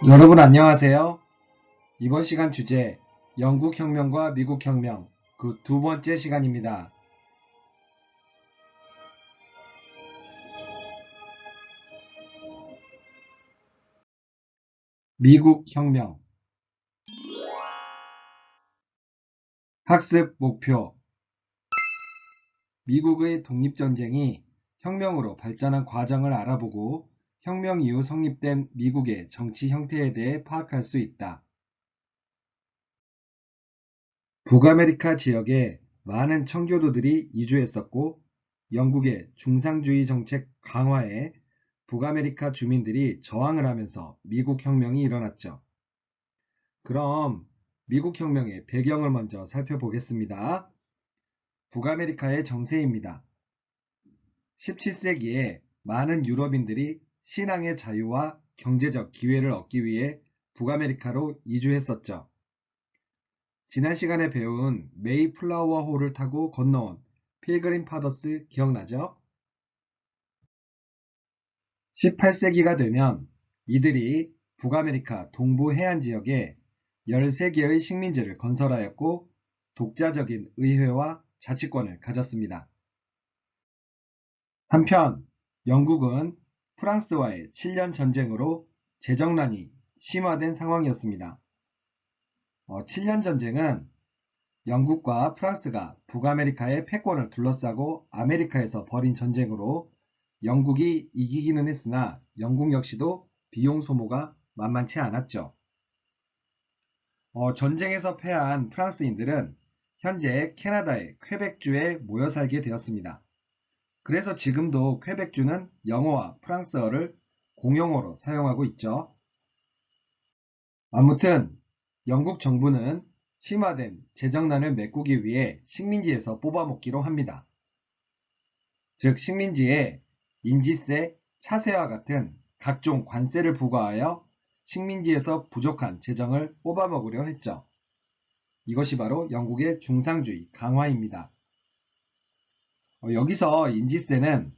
여러분 안녕하세요. 이번 시간 주제 영국혁명과 미국혁명 그 두 번째 시간입니다. 미국혁명 학습 목표 미국의 독립전쟁이 혁명으로 발전한 과정을 알아보고 혁명 이후 성립된 미국의 정치 형태에 대해 파악할 수 있다. 북아메리카 지역에 많은 청교도들이 이주했었고 영국의 중상주의 정책 강화에 북아메리카 주민들이 저항을 하면서 미국 혁명이 일어났죠. 그럼 미국 혁명의 배경을 먼저 살펴보겠습니다. 북아메리카의 정세입니다. 17세기에 많은 유럽인들이 신앙의 자유와 경제적 기회를 얻기 위해 북아메리카로 이주했었죠. 지난 시간에 배운 메이플라워 호를 타고 건너온 필그림 파더스 기억나죠? 18세기가 되면 이들이 북아메리카 동부 해안 지역에 13개의 식민지를 건설하였고 독자적인 의회와 자치권을 가졌습니다. 한편 영국은 프랑스와의 7년 전쟁으로 재정난이 심화된 상황이었습니다. 7년 전쟁은 영국과 프랑스가 북아메리카의 패권을 둘러싸고 아메리카에서 벌인 전쟁으로 영국이 이기기는 했으나 영국 역시도 비용 소모가 만만치 않았죠. 전쟁에서 패한 프랑스인들은 현재 캐나다의 퀘벡주에 모여 살게 되었습니다. 그래서 지금도 퀘벡주는 영어와 프랑스어를 공용어로 사용하고 있죠. 아무튼 영국 정부는 심화된 재정난을 메꾸기 위해 식민지에서 뽑아먹기로 합니다. 즉 식민지에 인지세, 차세와 같은 각종 관세를 부과하여 식민지에서 부족한 재정을 뽑아먹으려 했죠. 이것이 바로 영국의 중상주의 강화입니다. 여기서 인지세는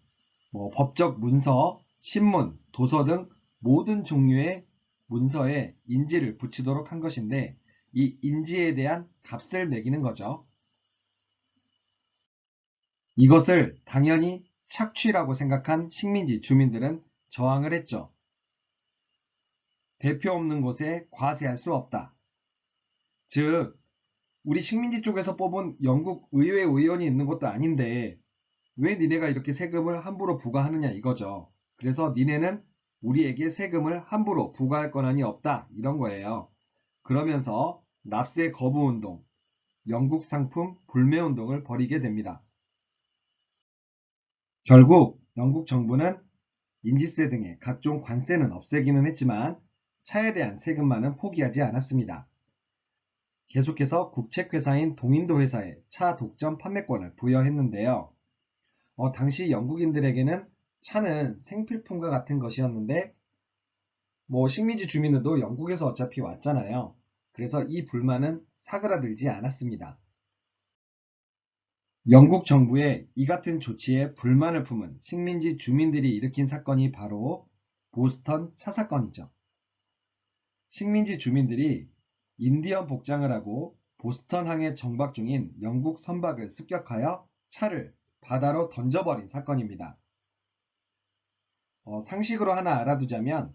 법적 문서, 신문, 도서 등 모든 종류의 문서에 인지를 붙이도록 한 것인데 이 인지에 대한 값을 매기는 거죠. 이것을 당연히 착취라고 생각한 식민지 주민들은 저항을 했죠. 대표 없는 곳에 과세할 수 없다. 즉, 우리 식민지 쪽에서 뽑은 영국 의회 의원이 있는 것도 아닌데 왜 니네가 이렇게 세금을 함부로 부과하느냐 이거죠. 그래서 니네는 우리에게 세금을 함부로 부과할 권한이 없다 이런 거예요. 그러면서 납세 거부 운동, 영국 상품 불매 운동을 벌이게 됩니다. 결국 영국 정부는 인지세 등의 각종 관세는 없애기는 했지만 차에 대한 세금만은 포기하지 않았습니다. 계속해서 국책회사인 동인도 회사에 차 독점 판매권을 부여했는데요. 당시 영국인들에게는 차는 생필품과 같은 것이었는데 식민지 주민들도 영국에서 어차피 왔잖아요. 그래서 이 불만은 사그라들지 않았습니다. 영국 정부의 이 같은 조치에 불만을 품은 식민지 주민들이 일으킨 사건이 바로 보스턴 차 사건이죠. 식민지 주민들이 인디언 복장을 하고 보스턴항에 정박 중인 영국 선박을 습격하여 차를 바다로 던져버린 사건입니다. 상식으로 하나 알아두자면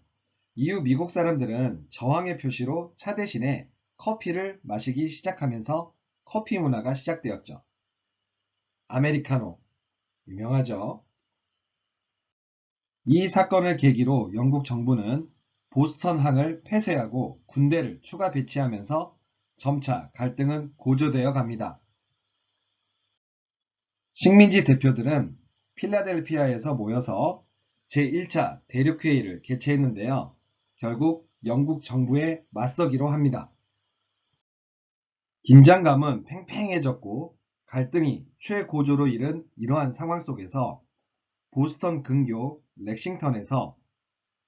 이후 미국 사람들은 저항의 표시로 차 대신에 커피를 마시기 시작하면서 커피 문화가 시작되었죠. 아메리카노, 유명하죠. 이 사건을 계기로 영국 정부는 보스턴항을 폐쇄하고 군대를 추가 배치하면서 점차 갈등은 고조되어 갑니다. 식민지 대표들은 필라델피아에서 모여서 제1차 대륙회의를 개최했는데요. 결국 영국 정부에 맞서기로 합니다. 긴장감은 팽팽해졌고 갈등이 최고조로 이른 이러한 상황 속에서 보스턴 근교 렉싱턴에서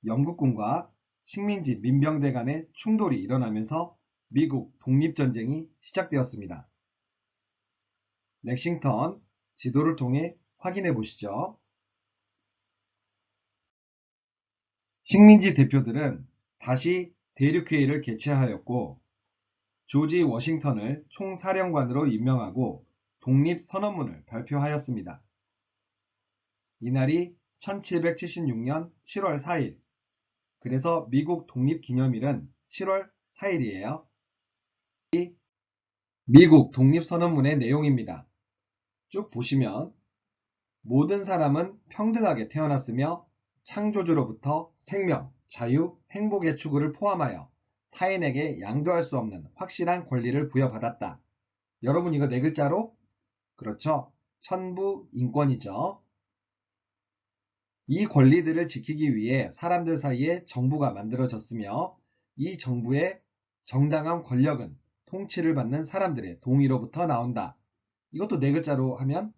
영국군과 식민지 민병대 간의 충돌이 일어나면서 미국 독립전쟁이 시작되었습니다. 렉싱턴 지도를 통해 확인해 보시죠. 식민지 대표들은 다시 대륙회의를 개최하였고 조지 워싱턴을 총사령관으로 임명하고 독립선언문을 발표하였습니다. 이날이 1776년 7월 4일, 그래서 미국 독립기념일은 7월 4일이에요. 미국 독립선언문의 내용입니다. 쭉 보시면 모든 사람은 평등하게 태어났으며 창조주로부터 생명, 자유, 행복의 추구를 포함하여 타인에게 양도할 수 없는 확실한 권리를 부여받았다. 여러분 이거 네 글자로? 그렇죠. 천부 인권이죠. 이 권리들을 지키기 위해 사람들 사이에 정부가 만들어졌으며 이 정부의 정당한 권력은 통치를 받는 사람들의 동의로부터 나온다. 이것도 네 글자로 하면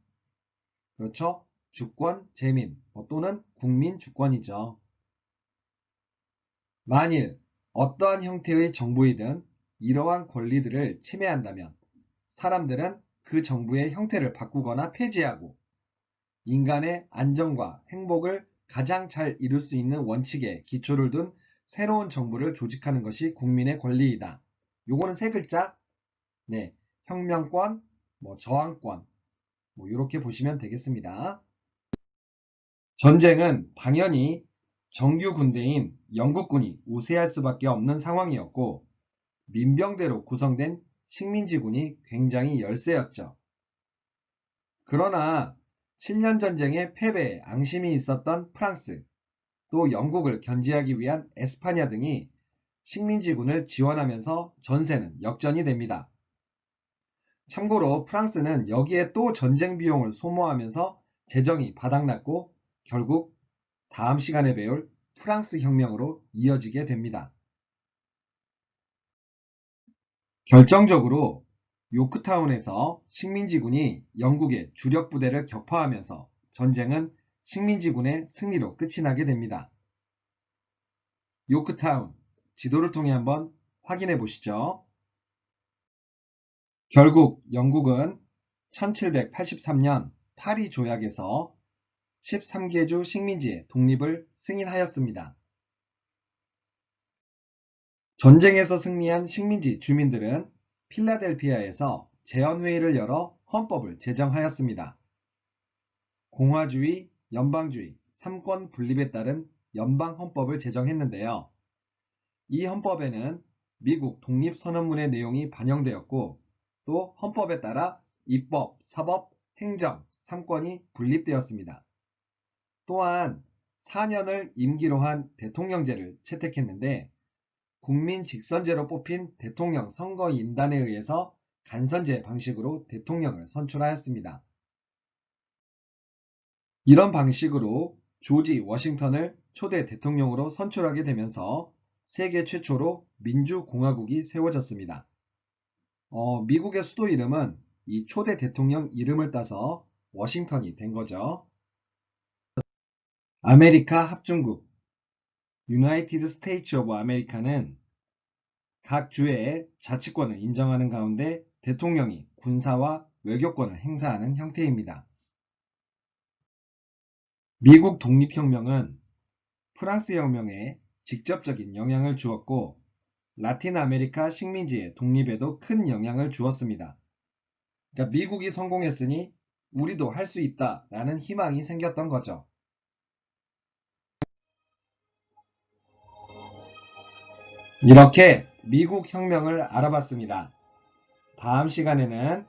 그렇죠. 주권, 재민 또는 국민 주권이죠. 만일 어떠한 형태의 정부이든 이러한 권리들을 침해한다면 사람들은 그 정부의 형태를 바꾸거나 폐지하고 인간의 안정과 행복을 가장 잘 이룰 수 있는 원칙에 기초를 둔 새로운 정부를 조직하는 것이 국민의 권리이다. 요거는 세 글자. 네, 혁명권, 저항권, 이렇게 보시면 되겠습니다. 전쟁은 당연히 정규 군대인 영국군이 우세할 수밖에 없는 상황이었고 민병대로 구성된 식민지군이 굉장히 열세였죠. 그러나 7년 전쟁의 패배에 앙심이 있었던 프랑스, 또 영국을 견제하기 위한 에스파냐 등이 식민지군을 지원하면서 전세는 역전이 됩니다. 참고로 프랑스는 여기에 또 전쟁 비용을 소모하면서 재정이 바닥났고 결국 다음 시간에 배울 프랑스 혁명으로 이어지게 됩니다. 결정적으로 요크타운에서 식민지군이 영국의 주력 부대를 격파하면서 전쟁은 식민지군의 승리로 끝이 나게 됩니다. 요크타운, 지도를 통해 한번 확인해 보시죠. 결국 영국은 1783년 파리 조약에서 13개주 식민지의 독립을 승인하였습니다. 전쟁에서 승리한 식민지 주민들은 필라델피아에서 재헌회의를 열어 헌법을 제정하였습니다. 공화주의, 연방주의, 삼권 분립에 따른 연방헌법을 제정했는데요. 이 헌법에는 미국 독립선언문의 내용이 반영되었고 또 헌법에 따라 입법, 사법, 행정, 3권이 분립되었습니다. 또한 4년을 임기로 한 대통령제를 채택했는데 국민 직선제로 뽑힌 대통령 선거인단에 의해서 간선제 방식으로 대통령을 선출하였습니다. 이런 방식으로 조지 워싱턴을 초대 대통령으로 선출하게 되면서 세계 최초로 민주공화국이 세워졌습니다. 미국의 수도 이름은 이 초대 대통령 이름을 따서 워싱턴이 된 거죠. 아메리카 합중국 유나이티드 스테이츠 오브 아메리카는 각 주의 자치권을 인정하는 가운데 대통령이 군사와 외교권을 행사하는 형태입니다. 미국 독립혁명은 프랑스 혁명에 직접적인 영향을 주었고 라틴 아메리카 식민지의 독립에도 큰 영향을 주었습니다. 그러니까 미국이 성공했으니 우리도 할 수 있다라는 희망이 생겼던 거죠. 이렇게 미국 혁명을 알아봤습니다. 다음 시간에는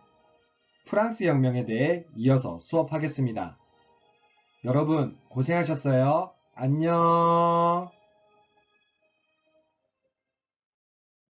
프랑스 혁명에 대해 이어서 수업하겠습니다. 여러분 고생하셨어요. 안녕.